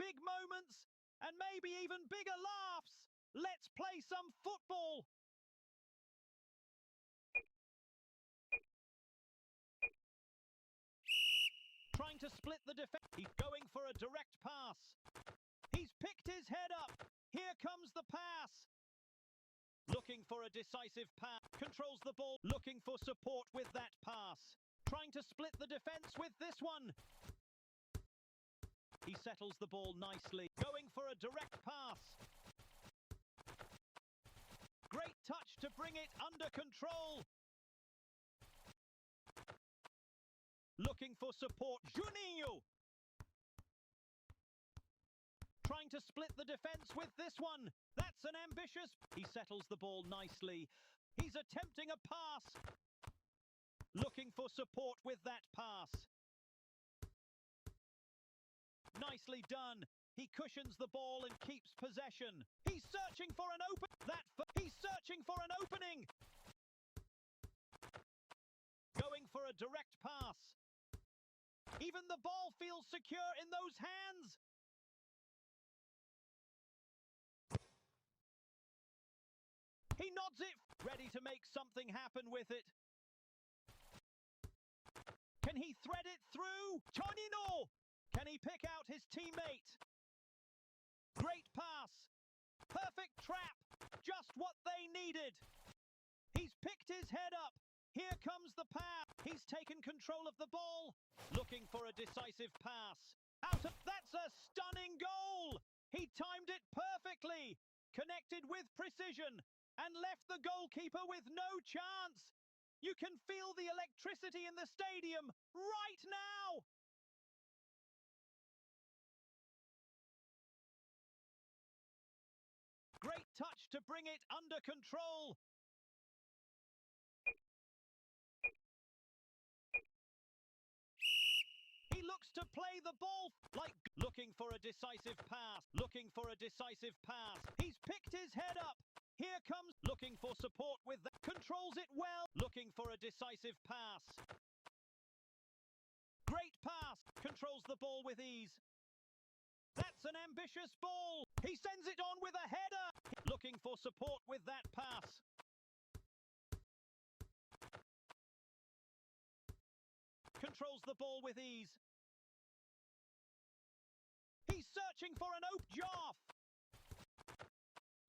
big moments, and maybe even bigger laughs. Let's play some football. Trying to split the defense. He's going for a direct pass. He's picked his head up. Here comes the pass. Looking for a decisive pass. Controls the ball. Looking for support with that pass. Trying to split the defense with this one. He settles the ball nicely. Going for a direct pass. Great touch to bring it under control. Looking for support. Juninho. Trying to split the defense with this one. That's an ambitious. He settles the ball nicely. He's attempting a pass. Looking for support with that pass. Nicely done. He cushions the ball and keeps possession. He's searching for an open. He's searching for an opening. Going for a direct pass. Even the ball feels secure in those hands. He nods it, ready to make something happen with it. Can he thread it through? Tonino! Can he pick out his teammate? Great pass. Perfect trap. Just what they needed. He's picked his head up. Here comes the pass. He's taken control of the ball. Looking for a decisive pass. That's a stunning goal. He timed it perfectly. Connected with precision. And left the goalkeeper with no chance. You can feel the electricity in the stadium right now. Great touch to bring it under control. He looks to play the ball like looking for a decisive pass. Looking for a decisive pass. He's picked his head up. Here comes looking for support with that. Controls it well. Looking for a decisive pass. Great pass. Controls the ball with ease. That's an ambitious ball. He sends it on with a header. Looking for support with that pass. Controls the ball with ease. He's searching for an open Joff.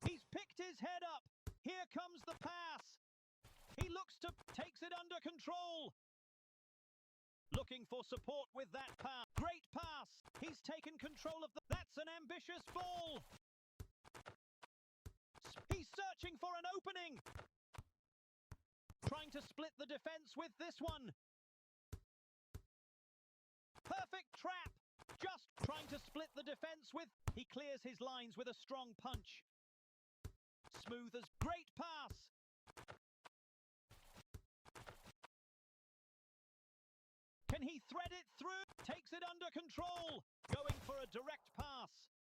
He's picked his head up. Here comes the pass. He looks to takes it under control. Looking for support with that pass. Great pass. He's taken control of the. That's an ambitious ball. He's searching for an opening. Trying to split the defense with this one. Perfect trap. Just trying to split the defense with. He clears his lines with a strong punch. Smooth as great pass. Can he thread it through? Takes it under control. Going for a direct pass.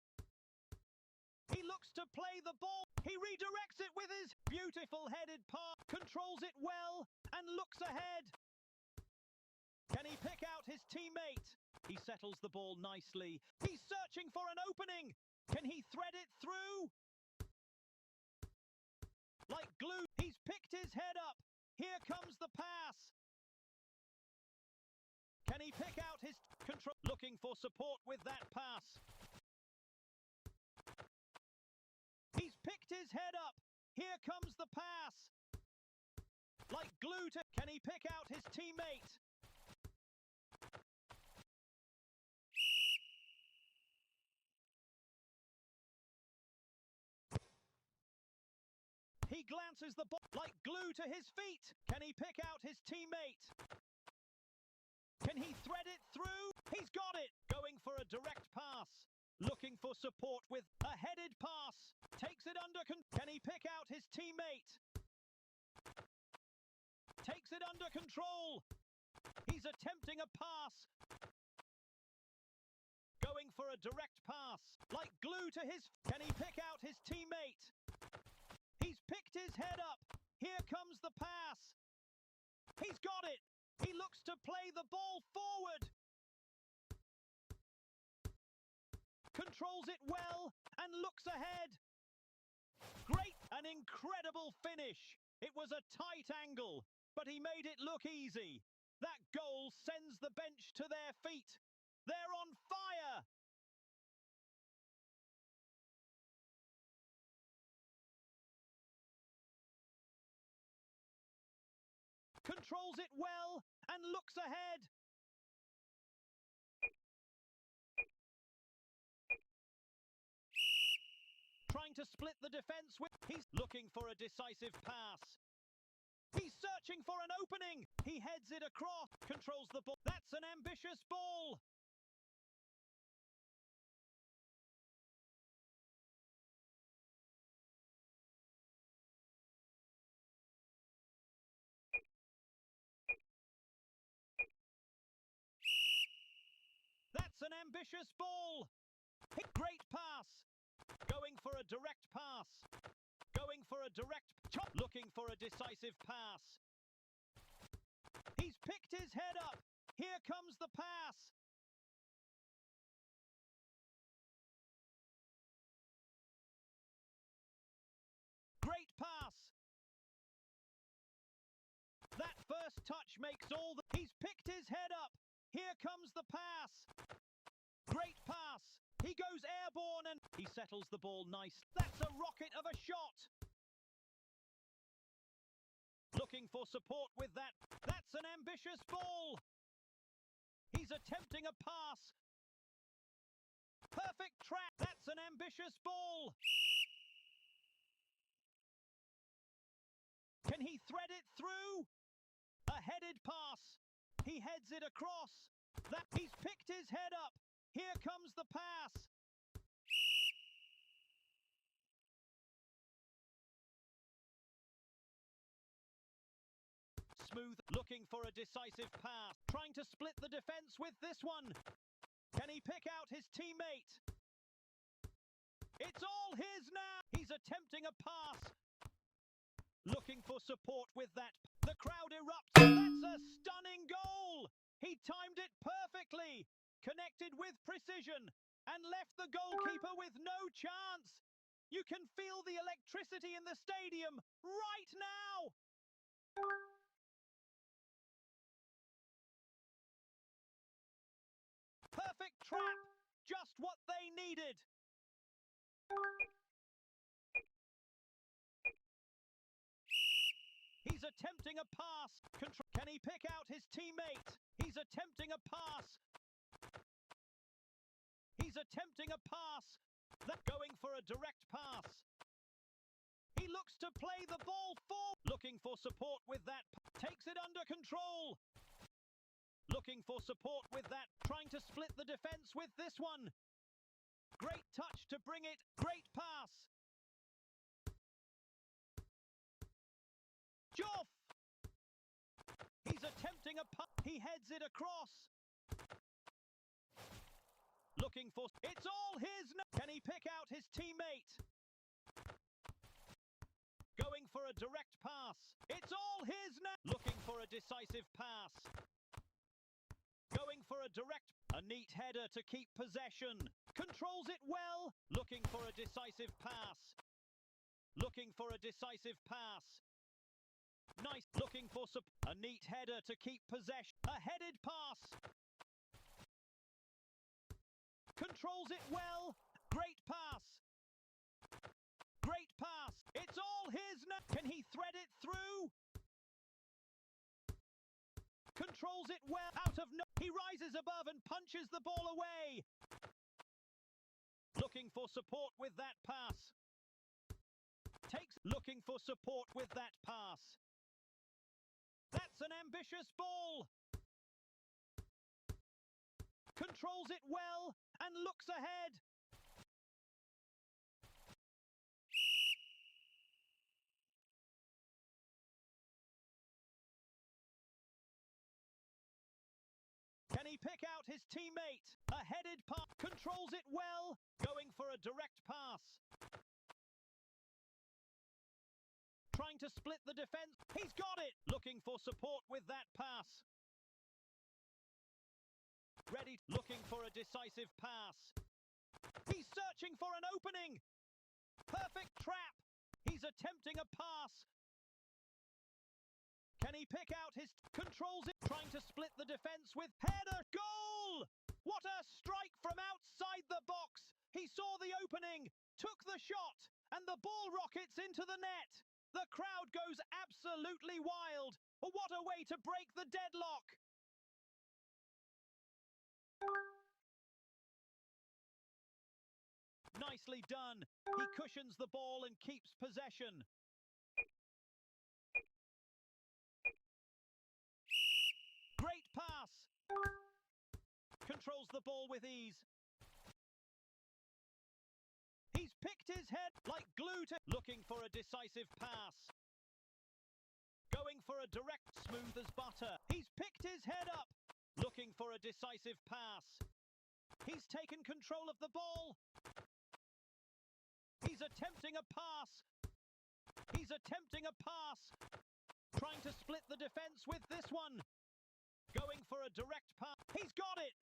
He looks to play the ball. He redirects it with his beautiful headed pass. Controls it well and looks ahead. Can he pick out his teammate? He settles the ball nicely. He's searching for an opening. Can he thread it through? Like glue, he's picked his head up. Here comes the pass. Can he pick out his control? Looking for support with that pass. He's picked his head up. Here comes the pass. Like glue to. Can he pick out his teammate? He glances the ball like glue to his feet. Can he pick out his teammate? Can he thread it through? He's got it. Going for a direct pass. Looking for support with a headed pass. Takes it under Can he pick out his teammate? Takes it under control. He's attempting a pass. Going for a direct pass. Like glue to his. Can he pick out his teammate? He's picked his head up. Here comes the pass. He's got it. He looks to play the ball forward. Controls it well and looks ahead. Great, an incredible finish. It was a tight angle, but he made it look easy. That goal sends the bench to their feet. They're on fire. Controls it well and looks ahead. Trying to split the defense with... He's looking for a decisive pass. He's searching for an opening. He heads it across. Controls the ball. That's an ambitious ball. That's an ambitious ball. Great pass. Going for a direct pass. Going for a direct chop. Looking for a decisive pass. He's picked his head up. Here comes the pass. Great pass. That first touch makes all the... He's picked his head up. Here comes the pass. Great pass. He goes airborne and he settles the ball nice. That's a rocket of a shot. Looking for support with that. That's an ambitious ball. He's attempting a pass. Perfect trap. That's an ambitious ball. Can he thread it through? A headed pass. He heads it across. He's picked his head up. Here comes the pass. Smooth, looking for a decisive pass. Trying to split the defense with this one. Can he pick out his teammate? It's all his now. He's attempting a pass. Looking for support with that. The crowd erupts. That's a stunning goal. He timed it perfectly. Connected with precision and left the goalkeeper with no chance. You can feel the electricity in the stadium right now. Perfect trap. Just what they needed. He's attempting a pass. Can he pick out his teammate? He's attempting a pass. He's attempting a pass. Going for a direct pass. He looks to play the ball forward. Looking for support with that. Takes it under control. Looking for support with that. Trying to split the defense with this one. Great touch to bring it. Great pass. Joff! He's attempting a pass. He heads it across. Looking for... It's all his now. Can he pick out his teammate? Going for a direct pass. It's all his now. Looking for a decisive pass. Going for a direct... A neat header to keep possession. Controls it well. Looking for a decisive pass. Looking for a decisive pass. Nice. Looking for a neat header to keep possession. A headed pass. Controls it well. Great pass. Great pass. It's all his now. Can he thread it through? Controls it well. Out of no... He rises above and punches the ball away. Looking for support with that pass. Looking for support with that pass. That's an ambitious ball. Controls it well and looks ahead. Can he pick out his teammate? A headed pass. Controls it well. Going for a direct pass. Trying to split the defense. He's got it. Looking for support with that pass. Ready. Looking for a decisive pass. an opening. Perfect trap. He's attempting a pass. Can he pick out his... Controls it. Trying to split the defense with header. Goal! What a strike from outside the box. He saw the opening, took the shot, and the ball rockets into the net. The crowd goes absolutely wild. What a way to break the deadlock. Nicely done. He cushions the ball and keeps possession. Great pass. Controls the ball with ease. He's picked his head like glue to... Looking for a decisive pass. Going for a direct, smooth as butter. He's picked his head up. Looking for a decisive pass. He's taken control of the ball. He's attempting a pass. He's attempting a pass. Trying to split the defense with this one. Going for a direct pass. He's got it.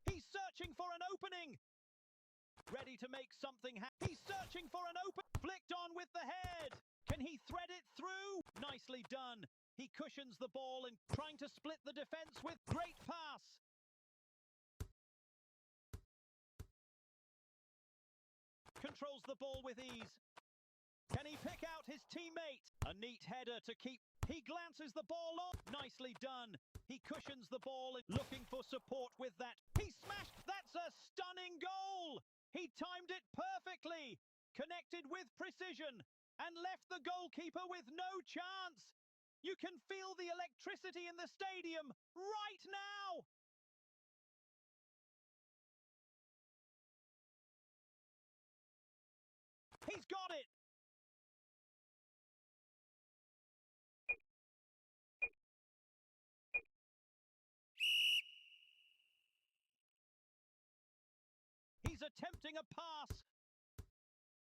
He's searching for an opening. Ready to make something happen. He's searching for an open. Flicked on with the head. Can he thread it through? Nicely done. He cushions the ball and trying to split the defense with great pass. Controls the ball with ease. Can he pick out his teammate? A neat header to keep. He glances the ball off. Nicely done. He cushions the ball and looking for support with that. He smashed. That's a stunning goal. He timed it perfectly. Connected with precision and left the goalkeeper with no chance. You can feel the electricity in the stadium right now. He's got it. He's attempting a pass.